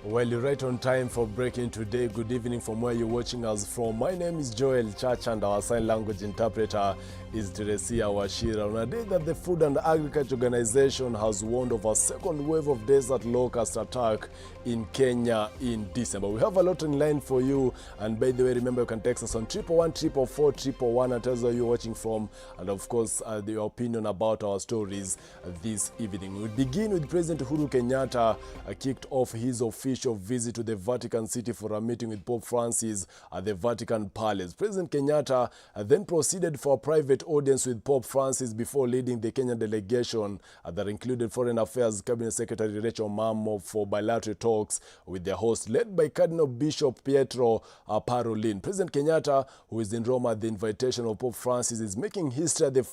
Well, you're right on time for breaking today. Good evening from where you're watching us from. My name is Joel Church and our sign language interpreter is Teresia Washira. On a day that the Food and Agriculture Organization has warned of a second wave of desert locust attack in Kenya in December. We have a lot in line for you. And by the way, remember you can text us on 111 444 111 and tell us where you're watching from. And of course, your opinion about our stories this evening. We'll begin with President Uhuru Kenyatta kicked off his official visit to the Vatican City for a meeting with Pope Francis at the Vatican Palace. President Kenyatta then proceeded for a private audience with Pope Francis before leading the Kenyan delegation that included Foreign Affairs Cabinet Secretary Rachel Mamo for bilateral talks with their host, led by Cardinal Bishop Pietro Parolin. President Kenyatta, who is in Rome at the invitation of Pope Francis, is making history as the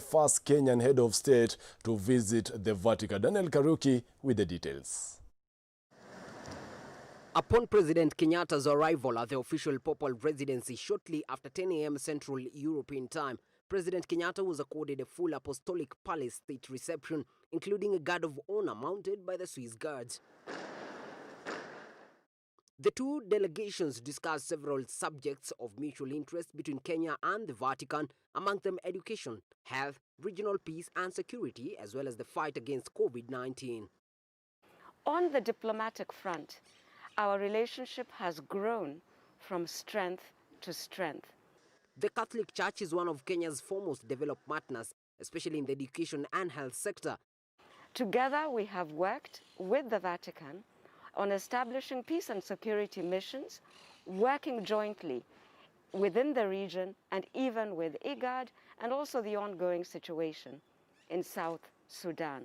first Kenyan head of state to visit the Vatican. Daniel Karuki with the details. Upon President Kenyatta's arrival at the official papal residency shortly after 10 a.m. Central European Time, President Kenyatta was accorded a full Apostolic Palace state reception, including a guard of honor mounted by the Swiss Guards. The two delegations discussed several subjects of mutual interest between Kenya and the Vatican, among them education, health, regional peace and security, as well as the fight against COVID-19. On the diplomatic front, our relationship has grown from strength to strength. The Catholic Church is one of Kenya's foremost developed partners, especially in the education and health sector. Together, we have worked with the Vatican on establishing peace and security missions, working jointly within the region and even with IGAD, and also the ongoing situation in South Sudan.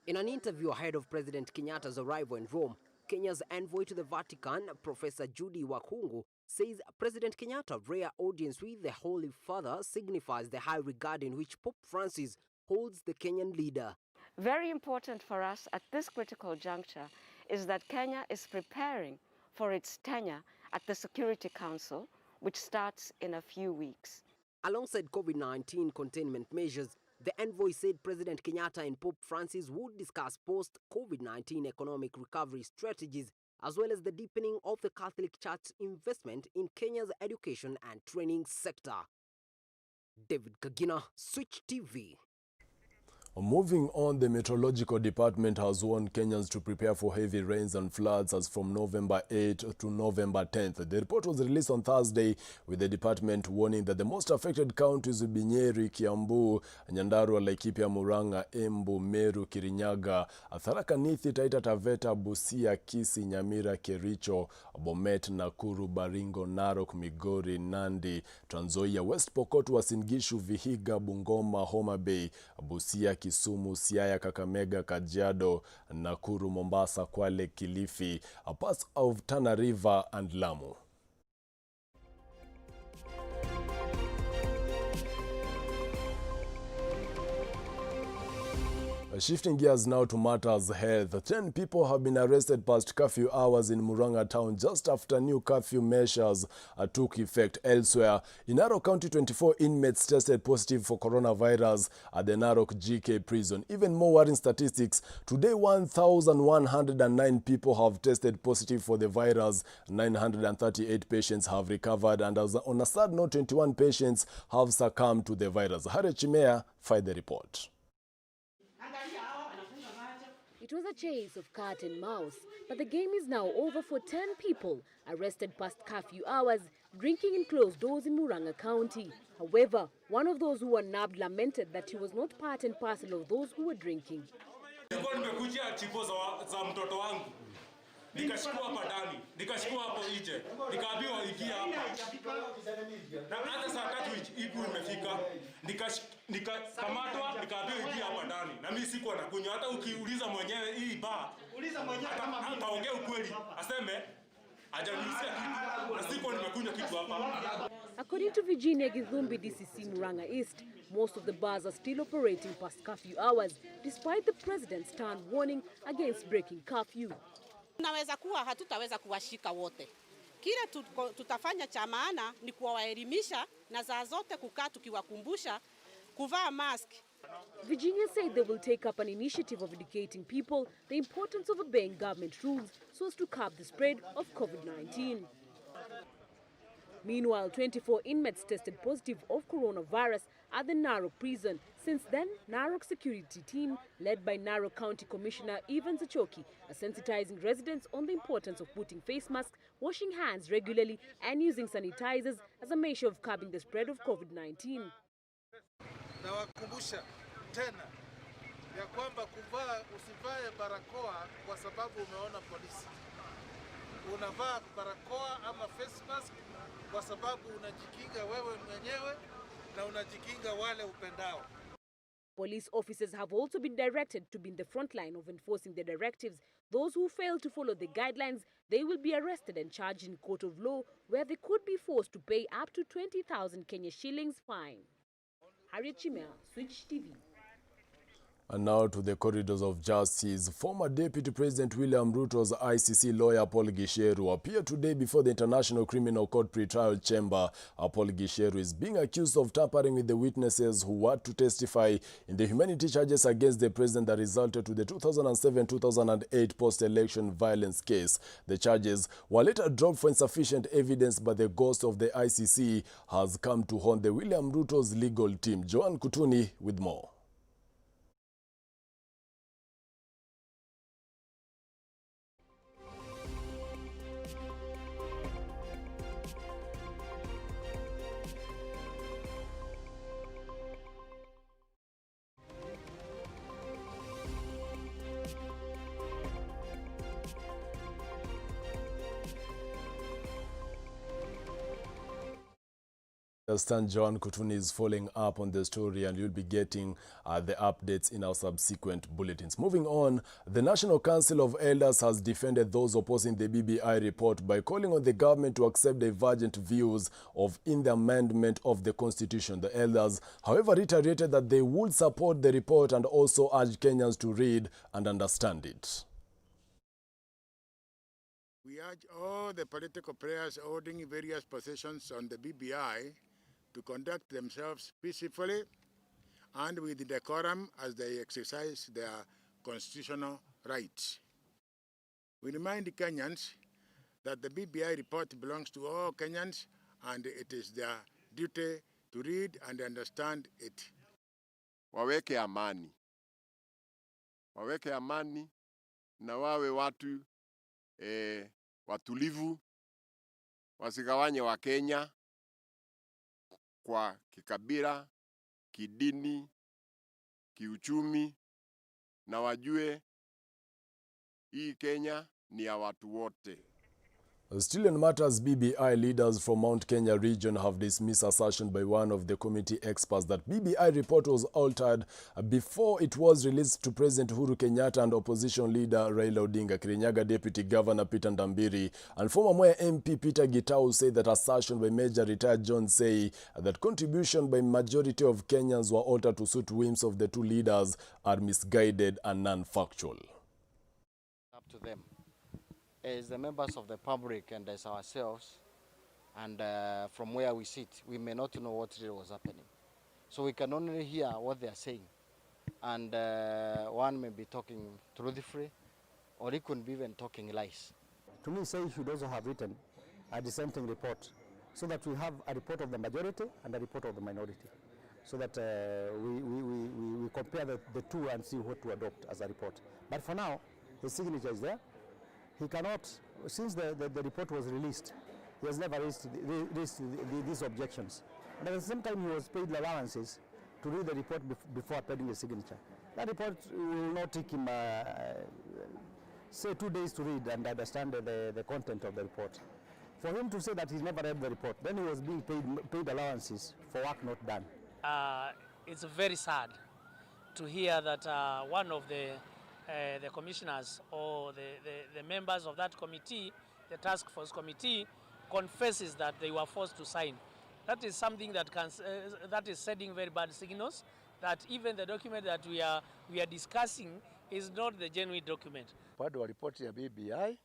In an interview ahead of President Kenyatta's arrival in Rome, Kenya's envoy to the Vatican, Professor Judy Wakungu, says President Kenyatta's rare audience with the Holy Father signifies the high regard in which Pope Francis holds the Kenyan leader. Very important for us at this critical juncture is that Kenya is preparing for its tenure at the Security Council, which starts in a few weeks. Alongside COVID-19 containment measures, the envoy said President Kenyatta and Pope Francis would discuss post-COVID-19 economic recovery strategies, as well as the deepening of the Catholic Church's investment in Kenya's education and training sector. David Kagina, Switch TV. Moving on, the Meteorological Department has warned Kenyans to prepare for heavy rains and floods as from November 8th to November 10th. The report was released on Thursday, with the department warning that the most affected counties will be Nyeri, Kiambu, Nyandarua, Laikipia, Murang'a, Embu, Meru, Kirinyaga, Tharaka Nithi, Taita Taveta, Busia, Kisii, Nyamira, Kericho, Bomet, Nakuru, Baringo, Narok, Migori, Nandi, Trans Nzoia, West Pokot, Uasin Gishu, Vihiga, Bungoma, Homa Bay, Busia, Kisumu, Siaya, Kakamega, Kajiado, Nakuru, Mombasa, Kwale, Kilifi, parts of Tana River and Lamu. Shifting gears now to matters health. 10 people have been arrested past curfew hours in Murang'a town just after new curfew measures took effect elsewhere. In Narok County, 24 inmates tested positive for coronavirus at the Narok GK prison. Even more worrying statistics, today 1,109 people have tested positive for the virus. 938 patients have recovered, and on a sad note, 21 patients have succumbed to the virus. Harry Chimea filed the report. It was a chase of cat and mouse, but the game is now over for 10 people arrested past curfew hours, drinking in closed doors in Murang'a County. However, one of those who were nabbed lamented that he was not part and parcel of those who were drinking. Nikashikwa hapa ndani, nikashikwa hapo nje, nikaambiwa ingia hapa. Na hata saa 3 hivi imefika, nikakamatwa, nikaambiwa ingia hapa ndani. Na mimi sikuwa nakunywa, hata ukiuliza mwenyewe hii bar, uliza mwenyewe kama ataongea ukweli, aseme ajanilisia kitu, na sikuwa nimekunywa kitu hapa. According to Virginia Githumbi, DCC Murang'a East, most of the bars are still operating past curfew hours, despite the president's stern warning against breaking curfew. Tunaweza kuwa hatutaweza kuwashika wote. Kile tutafanya cha maana ni kuwaelimisha na saa zote kukaa tukiwakumbusha kuvaa mask Virginia said they will take up an initiative of educating people the importance of obeying government rules so as to curb the spread of COVID-19. Meanwhile, 24 inmates tested positive of coronavirus at the Narok prison. Since then, Narok security team, led by Narok County Commissioner Ivan Zachoki, are sensitizing residents on the importance of putting face masks, washing hands regularly, and using sanitizers as a measure of curbing the spread of COVID-19. Na wakumbusha tena ya kwamba usivae barakoa kwa sababu umeona polisi. Unavaa barakoa ama face mask kwa sababu unajikinga wewe mwenyewe na unajikinga wale upendao. Police officers have also been directed to be in the front line of enforcing the directives. Those who fail to follow the guidelines, they will be arrested and charged in court of law, where they could be forced to pay up to 20,000 Kenya shillings fine. Harriet Chimel, Switch TV. And now to the corridors of justice. Former Deputy President William Ruto's ICC lawyer Paul Gisheru appeared today before the International Criminal Court pre-trial chamber. Paul Gisheru is being accused of tampering with the witnesses who were to testify in the humanity charges against the president that resulted to the 2007-2008 post-election violence case. The charges were later dropped for insufficient evidence, but the ghost of the ICC has come to haunt the William Ruto's legal team. Joan Kutuni with more. I understand Joan Kutuni is following up on the story, and you'll be getting the updates in our subsequent bulletins. Moving on, the National Council of Elders has defended those opposing the BBI report by calling on the government to accept divergent views in the amendment of the Constitution. The elders, however, reiterated that they would support the report and also urge Kenyans to read and understand it. We urge all the political players holding various positions on the BBI to conduct themselves peacefully and with decorum as they exercise their constitutional rights. We remind Kenyans that the BBI report belongs to all Kenyans and it is their duty to read and understand it. Waweke amani. Waweke amani na wawe watu watulivu, wasigawanye wa Kenya kwa kikabila, kidini, kiuchumi, na wajue hii Kenya ni ya watu wote. Still in matters, BBI leaders from Mount Kenya region have dismissed assertion by one of the committee experts that BBI report was altered before it was released to President Uhuru Kenyatta and opposition leader Raila Odinga. Kirinyaga Deputy Governor Peter Ndambiri and former Mwea MP Peter Gitau say that assertion by Major retired John Say that contribution by majority of Kenyans were altered to suit whims of the two leaders are misguided and non-factual. Up to them. As the members of the public and as ourselves, and from where we sit, we may not know what really was happening. So we can only hear what they are saying. And one may be talking truthfully, or he could be even talking lies. To me, say he should also have written a dissenting report, so that we have a report of the majority and a report of the minority, so that we compare the two and see what to adopt as a report. But for now, his signature is there. He cannot, since the report was released, he has never raised these objections. And at the same time, he was paid allowances to read the report before appending his signature. That report will not take him, say, 2 days to read and understand the content of the report. For him to say that he's never read the report, then he was being paid allowances for work not done. It's very sad to hear that one of the commissioners or the members of that committee, the task force committee, confesses that they were forced to sign. That is something that that is sending very bad signals, that even the document that we are discussing is not the genuine document. Upande wa ripoti ya BBI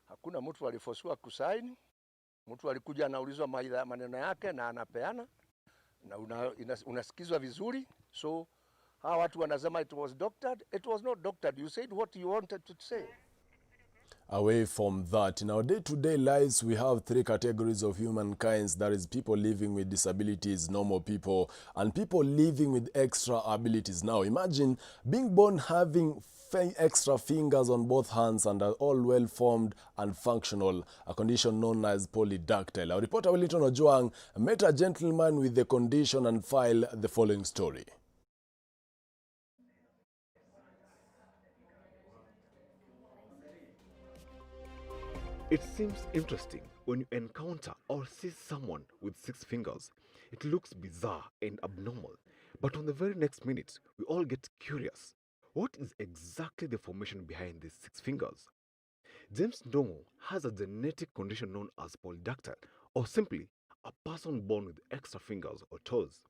hakuna mtu aliforsiwa kusaini. Mtu alikuja anaulizwa maneno yake na anapeana na unasikizwa vizuri. So Hawa watu wanasema it was doctored. It was not doctored. You said what you wanted to say. Away from that, in our day-to-day lives, we have three categories of humankind. That is people living with disabilities, normal people, and people living with extra abilities. Now, imagine being born having extra fingers on both hands and are all well-formed and functional, a condition known as polydactyl. Our reporter Wellington Ojuang met a gentleman with the condition and filed the following story. It seems interesting when you encounter or see someone with 6 fingers. It looks bizarre and abnormal, but on the very next minute, we all get curious. What is exactly the formation behind these 6 fingers? James Ndongo has a genetic condition known as polydactyl, or simply a person born with extra fingers or toes.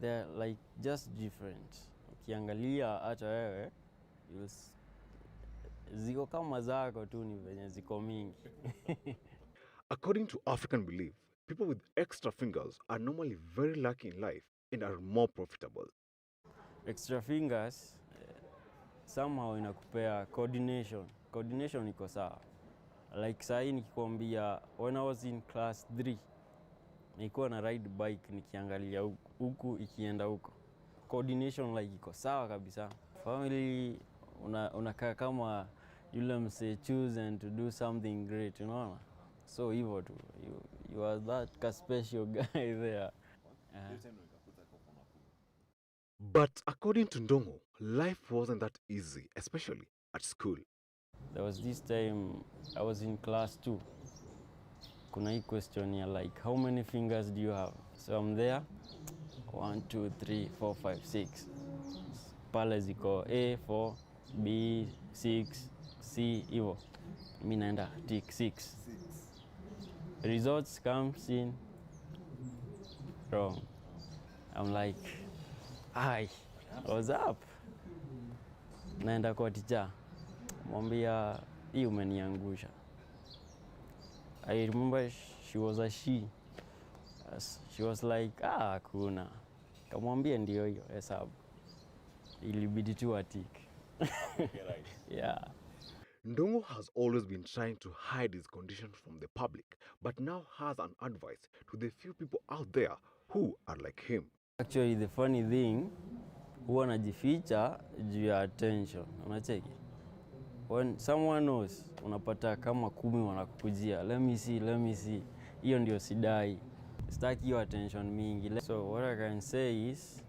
They're like just different. Ukiangalia hata wewe, ziko kama zako tu ni venye ziko mingi. According to African belief, people with extra fingers are normally very lucky in life and are more profitable. Extra fingers somehow inakupea coordination. Coordination iko sawa. Like sahi nikikwambia when I was in class 3, nilikuwa na ride bike nikiangalia huku ikienda huko. Coordination like iko sawa kabisa. Family unakaa kama yule mse chosen to do something great, unaona? So hivyo tu. You are that special guy there. But according to Ndongo, life wasn't that easy, especially at school. There was this time I was in class 2. Kuna hii question ya like, how many fingers do you have? So I'm there, 1, 2, 3, 4, 5, 6. Pale ziko A, 4, B, 6, C, hivyo. Mimi naenda tick 6. Results comes in wrong. I'm like, what's up? Naenda kwa teacher. Mwambia, hii umeniangusha. I remember she was a she. She was like, hakuna. Kamwambia ndio hiyo hesabu. Ilibidi tu atik. Yeah. Ndongo has always been trying to hide his condition from the public, but now has an advice to the few people out there who are like him. Actually, the funny thing, huwa najificha juu ya attention. Unacheki? When someone knows, unapata kama 10 wanakukujia. Let me see. Hiyo ndio sidai. Sitaki hiyo attention mingi. So what I can say is,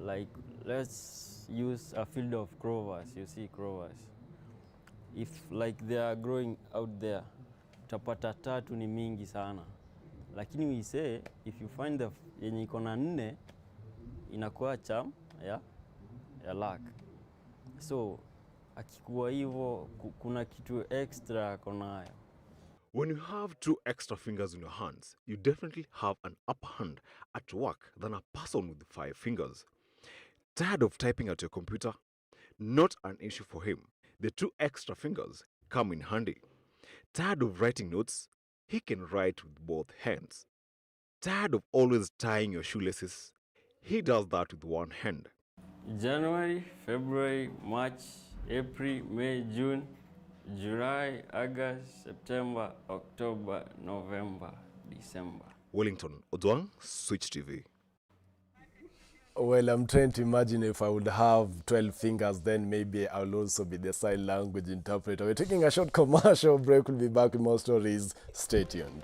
like, let's use a field of clovers. You see clovers. If like they are growing out there, utapata 3 ni mingi sana. Lakini we say, if you find the yenye iko na 4, inakuwa charm ya luck. So akikuwa hivyo kuna kitu extra konayo. When you have 2 extra fingers in your hands, you definitely have an upper hand at work than a person with 5 fingers. Tired of typing at your computer? Not an issue for him. The 2 extra fingers come in handy. Tired of writing notes? He can write with both hands. Tired of always tying your shoelaces? He does that with one hand. January, February, March, April, May, June, July, August, September, October, November, December. Wellington Ojuang, Switch TV. Well, I'm trying to imagine if I would have 12 fingers, then maybe I'll also be the sign language interpreter. We're taking a short commercial break. We'll be back with more stories. Stay tuned.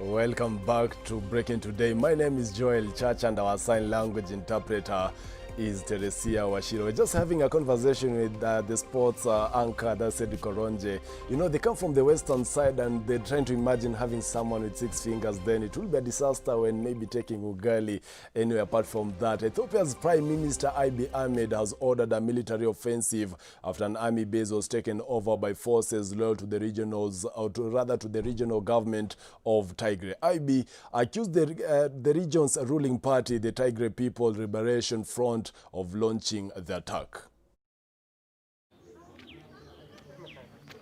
Welcome back to Breaking Today. My name is Joel Church and our sign language interpreter is Teresia Washiro. We're just having a conversation with the sports anchor, that's Eddie Koronje. You know, they come from the western side and they're trying to imagine having someone with 6 fingers. Then it will be a disaster when maybe taking ugali. Anyway, apart from that, Ethiopia's Prime Minister Abiy Ahmed has ordered a military offensive after an army base was taken over by forces loyal to the to the regional government of Tigray. Abiy accused the region's ruling party, the Tigray People Liberation Front, of launching the attack.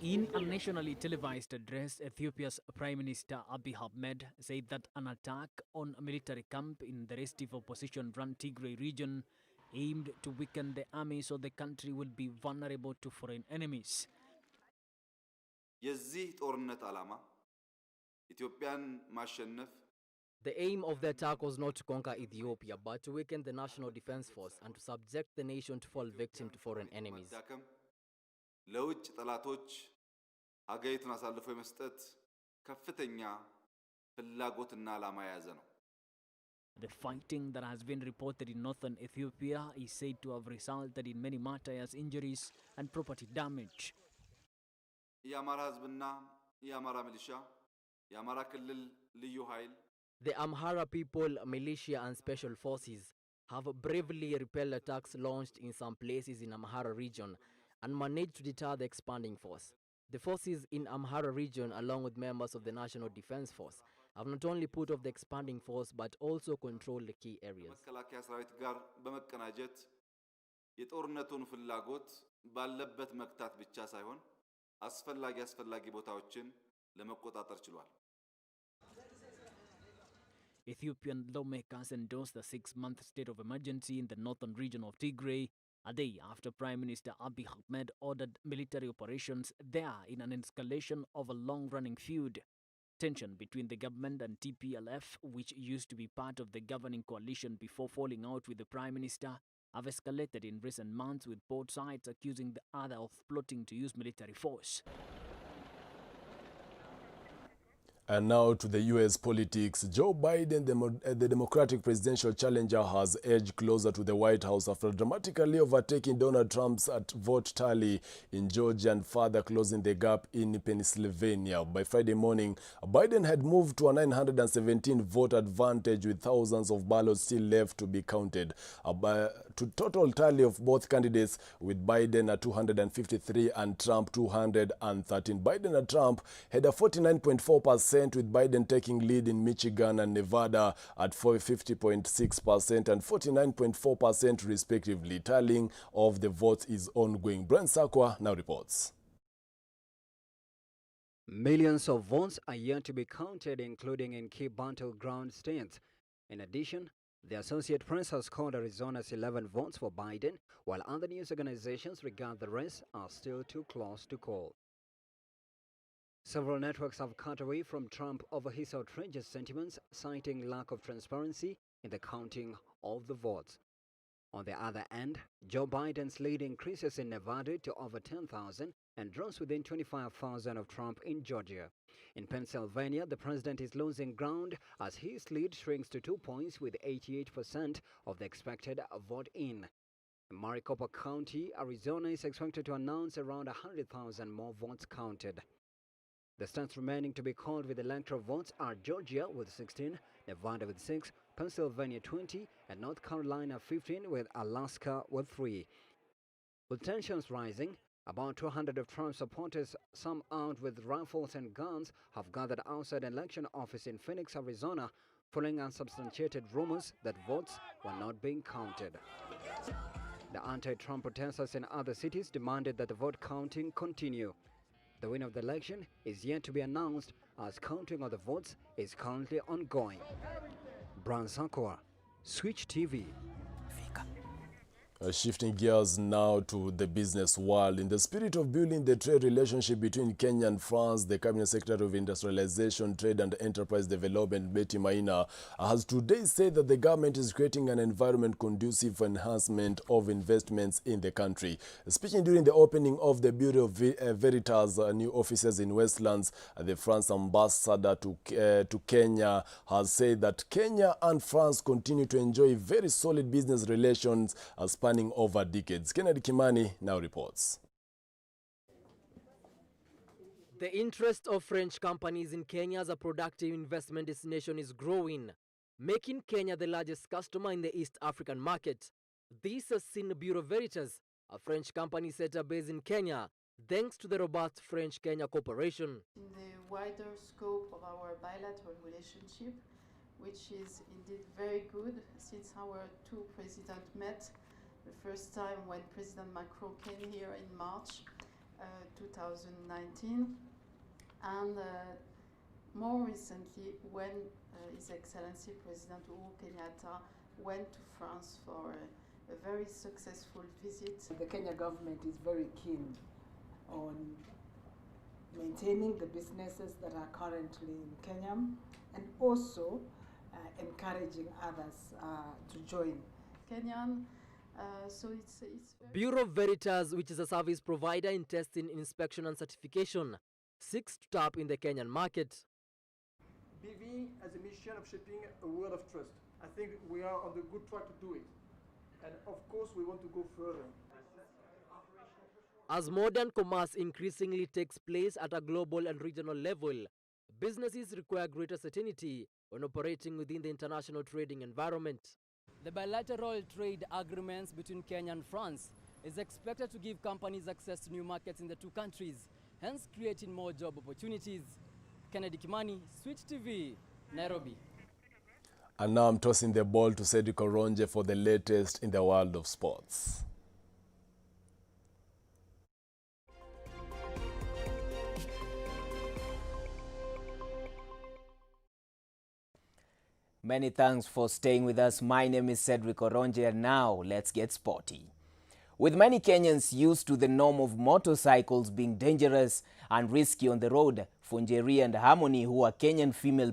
In a nationally televised address, Ethiopia's Prime Minister Abiy Ahmed said that an attack on a military camp in the restive opposition-run Tigray region aimed to weaken the army so the country will be vulnerable to foreign enemies. የዚህ ጦርነት ዓላማ ኢትዮጵያን ማሸነፍ The aim of the attack was not to conquer Ethiopia, but to weaken the National Defense Force and to subject the nation to fall victim to foreign enemies. ለውጭ ጠላቶች አገሪቱን አሳልፎ የመስጠት ከፍተኛ ፍላጎትና ዓላማ የያዘ ነው። The fighting that has been reported in northern Ethiopia is said to have resulted in many martyrs, injuries, and property damage. የአማራ ሕዝብና የአማራ ሚሊሻ የአማራ ክልል ልዩ ኃይል The Amhara people, militia and special forces have bravely repelled attacks launched in some places in Amhara region and managed to deter the expanding force. The forces in Amhara region, along with members of the National Defense Force, have not only put off the expanding force but also controlled the key areas. መከላከያ ሰራዊት ጋር በመቀናጀት የጦርነቱን ፍላጎት ባለበት መክታት ብቻ ሳይሆን አስፈላጊ ቦታዎችን ለመቆጣጠር ችሏል። Ethiopian lawmakers endorsed the 6-month state of emergency in the northern region of Tigray, a day after Prime Minister Abiy Ahmed ordered military operations there in an escalation of a long-running feud. Tension between the government and TPLF, which used to be part of the governing coalition before falling out with the Prime Minister, have escalated in recent months, with both sides accusing the other of plotting to use military force. And now to the U.S. politics. Joe Biden, the Democratic presidential challenger, has edged closer to the White House after dramatically overtaking Donald Trump's vote tally in Georgia and further closing the gap in Pennsylvania. By Friday morning, Biden had moved to a 917-vote advantage, with thousands of ballots still left to be counted. To total tally of both candidates, with Biden at 253 and Trump 213. Biden and Trump had a 49.4%, with Biden taking lead in Michigan and Nevada at 50.6% and 49.4% respectively. Tallying of the votes is ongoing. Brent Sakwa now reports. Millions of votes are yet to be counted, including in key battleground states. In addition, the Associated Press has called Arizona's 11 votes for Biden, while other news organizations regard the rest are still too close to call. Several networks have cut away from Trump over his outrageous sentiments, citing lack of transparency in the counting of the votes. On the other hand, Joe Biden's lead increases in Nevada to over 10,000 and drops within 25,000 of Trump in Georgia. In Pennsylvania, the president is losing ground as his lead shrinks to 2 points, with 88% of the expected vote in. In Maricopa County, Arizona is expected to announce around 100,000 more votes counted. The states remaining to be called with electoral votes are Georgia with 16, Nevada with 6, Pennsylvania 20, and North Carolina 15, with Alaska with 3. With tensions rising, about 200 of Trump's supporters, some armed with rifles and guns, have gathered outside an election office in Phoenix, Arizona, following unsubstantiated rumors that votes were not being counted. The anti-Trump protesters in other cities demanded that the vote counting continue. The winner of the election is yet to be announced, as counting of the votes is currently ongoing. Bran Sakwa, Switch TV. Shifting gears now to the business world. In the spirit of building the trade relationship between Kenya and France, the Cabinet Secretary of Industrialization, Trade and Enterprise Development, Betty Maina, has today said that the government is creating an environment conducive for enhancement of investments in the country. Speaking during the opening of the Bureau of Veritas new offices in Westlands, the France ambassador to Kenya has said that Kenya and France continue to enjoy very solid business relations spanning over decades. Kennedy Kimani now reports. The interest of French companies in Kenya as a productive investment destination is growing, making Kenya the largest customer in the East African market. This has seen Bureau Veritas, a French company set up based in Kenya, thanks to the robust French-Kenya cooperation. In the wider scope of our bilateral relationship, which is indeed very good since our two presidents met. The first time when President Macron came here in March 2019, and more recently when His Excellency President Uhuru Kenyatta went to France for a very successful visit. The Kenya government is very keen on maintaining the businesses that are currently in Kenya and also encouraging others to join. Kenyan. So it's Bureau Veritas, which is a service provider in testing, inspection and certification, seeks to tap in the Kenyan market. BV has a mission of shaping a world of trust. I think we are on the good track to do it. And of course we want to go further. As modern commerce increasingly takes place at a global and regional level, businesses require greater certainty when operating within the international trading environment. The bilateral trade agreements between Kenya and France is expected to give companies access to new markets in the two countries, hence creating more job opportunities. Kennedy Kimani, Switch TV, Nairobi. And now I'm tossing the ball to Cedric Oronje for the latest in the world of sports. Many thanks for staying with us. My name is Cedric Oronje, and now let's get sporty. With many Kenyans used to the norm of motorcycles being dangerous and risky on the road, Funjeri and Harmony, who are Kenyan female